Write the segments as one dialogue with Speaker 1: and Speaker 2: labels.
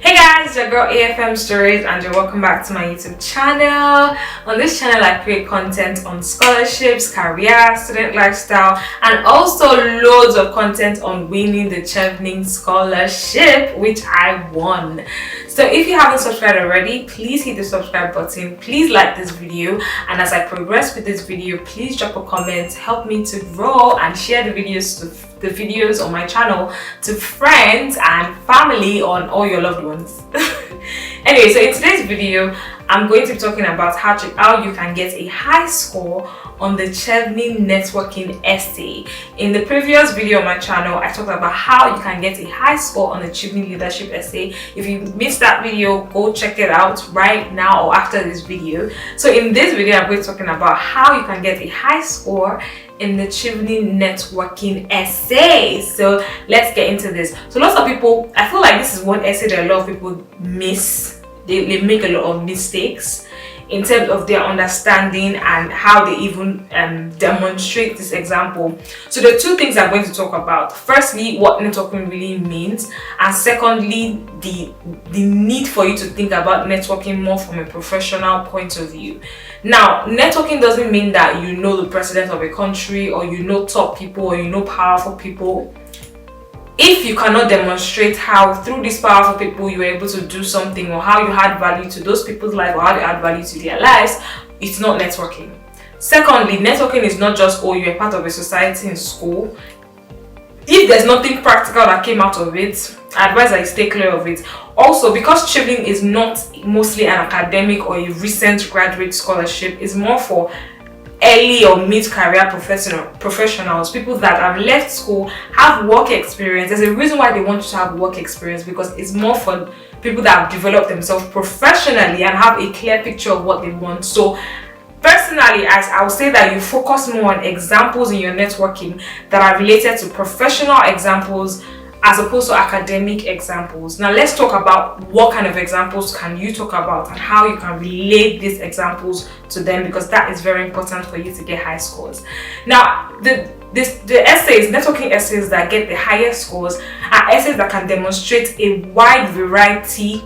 Speaker 1: Hey guys, it's your girl AFM Stories and you're welcome back to my YouTube channel. On this channel I create content on scholarships, career, student lifestyle, and also loads of content on winning the Chevening scholarship, which I won. So if you haven't subscribed already, please hit the subscribe button, please like this video, and as I progress with this video, please drop a comment, help me to grow, and share the videos on my channel to friends and family, on all your loved ones. Anyway, so in today's video I'm going to be talking about how you can get a high score on the Chevening networking essay. In the previous video on my channel I talked about how you can get a high score on the Chevening leadership essay. If you missed that video, go check it out right now or after this video. So in this video I'm going to be talking about how you can get a high score in the Chevening networking essay. So let's get into this. So lots of people, I feel like this is one essay that a lot of people miss. They make a lot of mistakes in terms of their understanding and how they even demonstrate this example. So the two things I'm going to talk about: firstly, what networking really means, and secondly, the need for you to think about networking more from a professional point of view. Now, networking doesn't mean that you know the president of a country, or you know top people, or you know powerful people. If you cannot demonstrate how through these powerful people you were able to do something, or how you add value to those people's life, or how they add value to their lives, it's not networking. Secondly, networking is not just, oh, you're part of a society in school. If there's nothing practical that came out of it, I advise that you stay clear of it. Also, because Chevening is not mostly an academic or a recent graduate scholarship, it's more for early or mid-career professionals, people that have left school, have work experience. There's a reason why they want you to have work experience, because it's more for people that have developed themselves professionally and have a clear picture of what they want. So personally, I would say that you focus more on examples in your networking that are related to professional examples as opposed to academic examples. Now let's talk about what kind of examples can you talk about and how you can relate these examples to them, because that is very important for you to get high scores. Now the essays, networking essays that get the highest scores are essays that can demonstrate a wide variety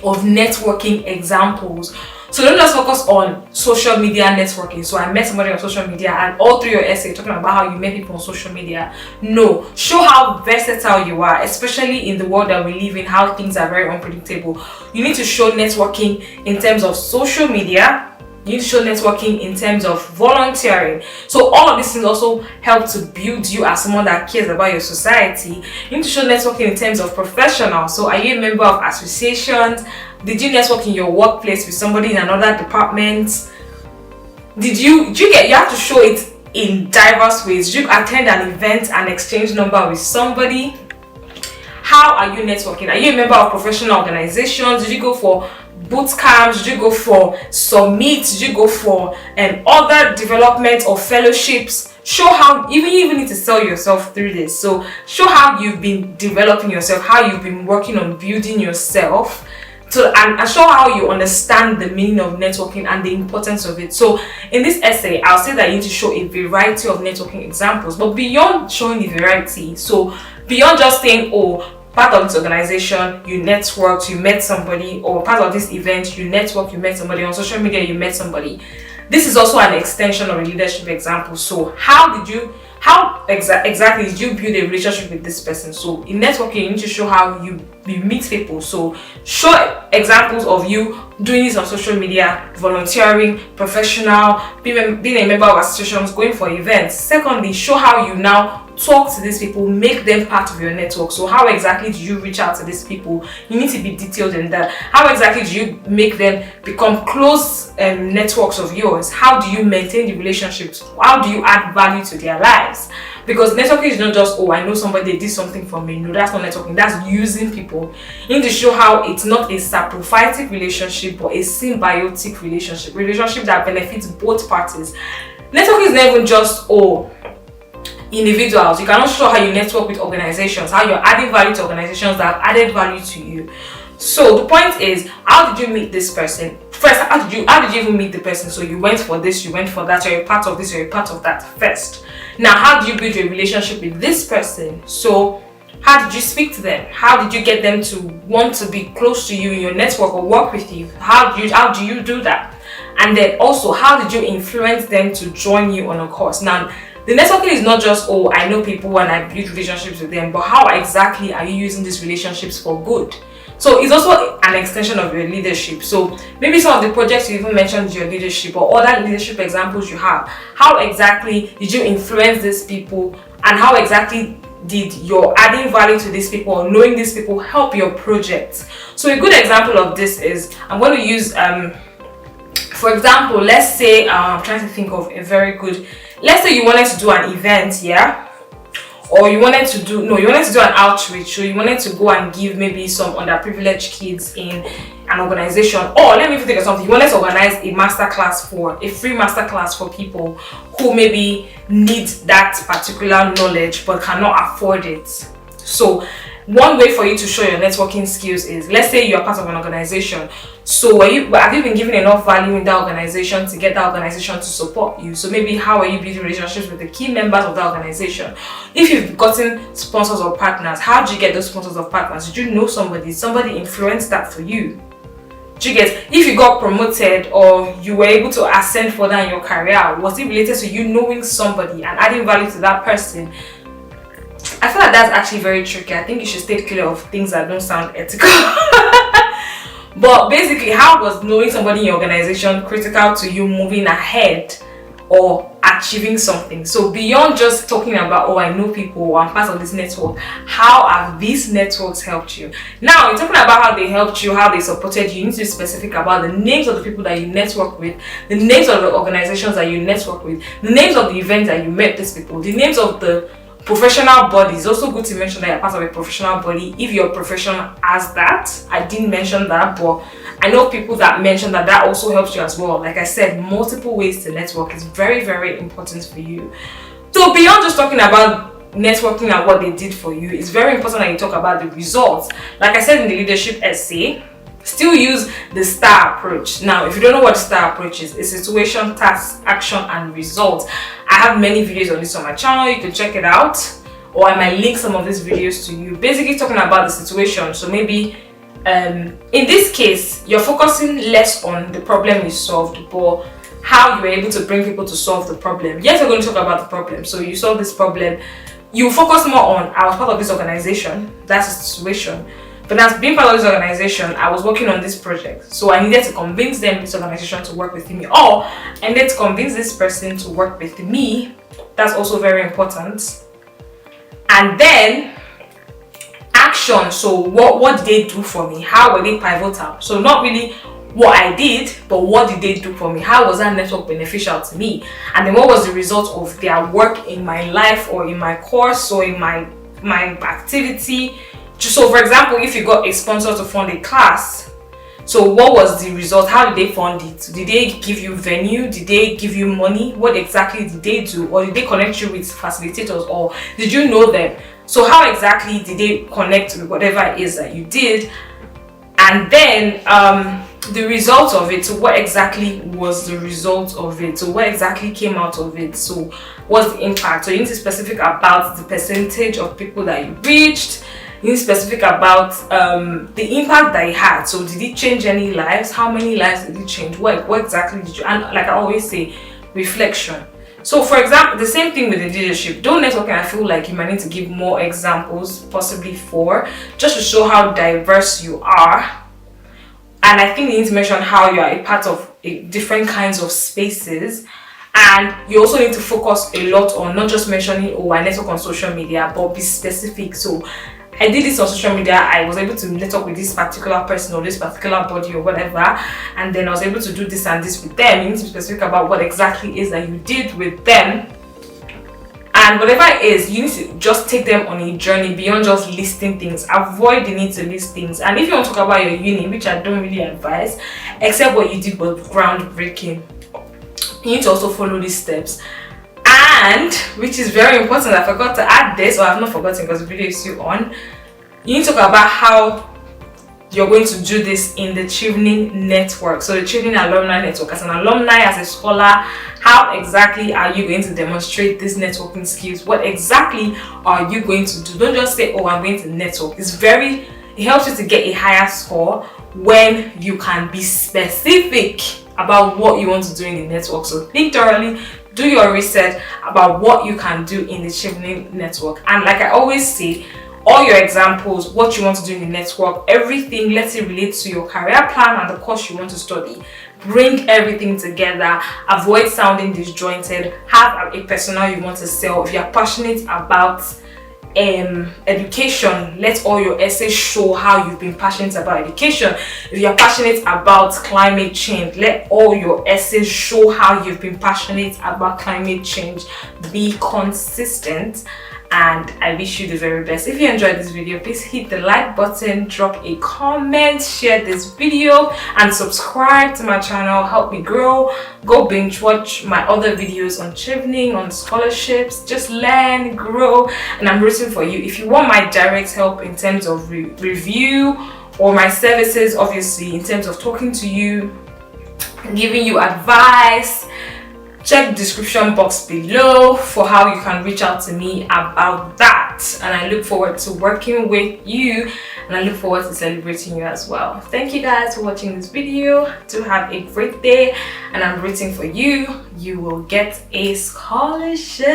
Speaker 1: of networking examples. So don't just focus on social media networking. So I met somebody on social media, and all through your essay talking about how you met people on social media. No, show how versatile you are, especially in the world that we live in, how things are very unpredictable. You need to show networking in terms of social media. You need to show networking in terms of volunteering. So all of these things also help to build you as someone that cares about your society. You need to show networking in terms of professional. So are you a member of associations? Did you network in your workplace with somebody in another department? You have to show it in diverse ways. Did you attend an event and exchange number with somebody? How are you networking? Are you a member of professional organizations? Did you go for boot camps? Did you go for summits? Did you go for other development or fellowships? Show how, you even need to sell yourself through this. So show how you've been developing yourself, how you've been working on building yourself, and show how you understand the meaning of networking and the importance of it. So in this essay, I'll say that you need to show a variety of networking examples, but beyond showing the variety, so beyond just saying, oh, part of this organization you networked, you met somebody, or part of this event you networked, you met somebody, on social media you met somebody. This is also an extension of a leadership example. So how exactly did you build a relationship with this person? So in networking, you need to show how you meet people. So show examples of you doing this on social media, volunteering, professional, being a member of associations, going for events. Secondly, show how you now talk to these people, make them part of your network. So how exactly do you reach out to these people? You need to be detailed in that. How exactly do you make them become close networks of yours? How do you maintain the relationships? How do you add value to their lives? Because networking is not just, oh, I know somebody, they did something for me. No, that's not networking. That's using people. You need to show how it's not a saprophytic relationship, but a symbiotic relationship that benefits both parties. Networking is not even just, oh, individuals. You cannot show how you network with organizations, how you're adding value to organizations that have added value to you. So the point is, how did you meet this person? First, how did you even meet the person? So you went for this, you went for that, you're a part of this, you're a part of that first. Now, how do you build a relationship with this person? So How did you speak to them? How did you get them to want to be close to you in your network or work with you? How do you do that? And then also, how did you influence them to join you on a course? Now, the networking is not just, oh, I know people and I build relationships with them, but how exactly are you using these relationships for good? So it's also an extension of your leadership. So maybe some of the projects you even mentioned your leadership or other leadership examples you have. How exactly did you influence these people, and how exactly did your adding value to these people or knowing these people help your project? So a good example of this is, I'm going to use for example, let's say I'm trying to think of a very good, let's say you wanted to do an event, yeah, or you wanted to do an outreach, so you wanted to go and give maybe some underprivileged kids in an organization, or let me think of something, you wanted to organize a free master class for people who maybe need that particular knowledge but cannot afford it. So one way for you to show your networking skills is, let's say you are part of an organization. So have you been given enough value in that organization to get that organization to support you? So maybe how are you building relationships with the key members of that organization? If you've gotten sponsors or partners, how did you get those sponsors or partners? Did you know somebody? Did somebody influence that for you? Do you get, if you got promoted or you were able to ascend further in your career, was it related to you knowing somebody and adding value to that person? I feel like that's actually very tricky. I think you should stay clear of things that don't sound ethical. But basically, how was knowing somebody in your organization critical to you moving ahead or achieving something? So beyond just talking about, oh, I know people or I'm part of this network, how have these networks helped you? Now, you're talking about how they helped you, how they supported you. You need to be specific about the names of the people that you network with, the names of the organizations that you network with, the names of the events that you met these people, the names of the professional body. It's also good to mention that you're part of a professional body if your profession has that. I didn't mention that, but I know people that mention that also helps you as well. Like I said, multiple ways to network is very, very important for you. So beyond just talking about networking and what they did for you, it's very important that you talk about the results. Like I said in the leadership essay, still use the STAR approach. Now, if you don't know what the STAR approach is, it's situation, task, action, and results. I have many videos on this on my channel. You can check it out, or I might link some of these videos to you. Basically talking about the situation. So maybe in this case, you're focusing less on the problem you solved, but how you were able to bring people to solve the problem. Yes, we're going to talk about the problem. So you solve this problem. You focus more on, I was part of this organization. That's the situation. But as being part of this organization, I was working on this project. So I needed to convince this organization to work with me, or I needed to convince this person to work with me. That's also very important. And then action. So what did they do for me? How were they pivotal? So not really what I did, but what did they do for me? How was that network beneficial to me? And then what was the result of their work in my life or in my course or in my activity? So for example, if you got a sponsor to fund a class, so what was the result? How did they fund it? Did they give you venue? Did they give you money? What exactly did they do? Or did they connect you with facilitators, or did you know them? So how exactly did they connect with whatever it is that you did? And then the result of it. So what exactly was the result of it? So what exactly came out of it? So what's the impact? So you need to be specific about the percentage of people that you reached. You need to be specific about the impact that it had. So did it change any lives? How many lives did it change? What exactly did you? And like I always say, reflection. So for example, the same thing with the leadership. Don't network, and I feel like you might need to give more examples, possibly 4, just to show how diverse you are. And I think you need to mention how you are a part of different kinds of spaces. And you also need to focus a lot on not just mentioning, oh, I network on social media, but be specific. So I did this on social media. I was able to network with this particular person or this particular body or whatever, and then I was able to do this and this with them. You need to be specific about what exactly is that you did with them. And whatever it is, you need to just take them on a journey beyond just listing things. Avoid the need to list things. And if you want to talk about your uni, which I don't really advise, except what you did was groundbreaking, you need to also follow these steps. And, which is very important, I forgot to add this, or I've not forgotten because the video is still on, you need to talk about how you're going to do this in the Chevening network. So the Chevening Alumni Network, as an alumni, as a scholar, How exactly are you going to demonstrate these networking skills? What exactly are you going to do? Don't just say, oh, I'm going to network. It helps you to get a higher score when you can be specific about what you want to do in the network. So think thoroughly, do your research about what you can do in the Chevening network. And like I always say, all your examples, what you want to do in the network, everything, let it relate to your career plan and the course you want to study. Bring everything together. Avoid sounding disjointed. Have a persona you want to sell. If you're passionate about education, let all your essays show how you've been passionate about education. If you're passionate about climate change, let all your essays show how you've been passionate about climate change. Be consistent, and I wish you the very best. If you enjoyed this video, please hit the like button, drop a comment, share this video, and subscribe to my channel. Help me grow. Go binge watch my other videos on Chevening, on scholarships. Just learn, grow, and I'm rooting for you. If you want my direct help in terms of review, or my services, obviously, in terms of talking to you, giving you advice, check the description box below for how you can reach out to me about that. And I look forward to working with you, and I look forward to celebrating you as well. Thank you guys for watching this video. Do have a great day, and I'm rooting for you. You will get a scholarship.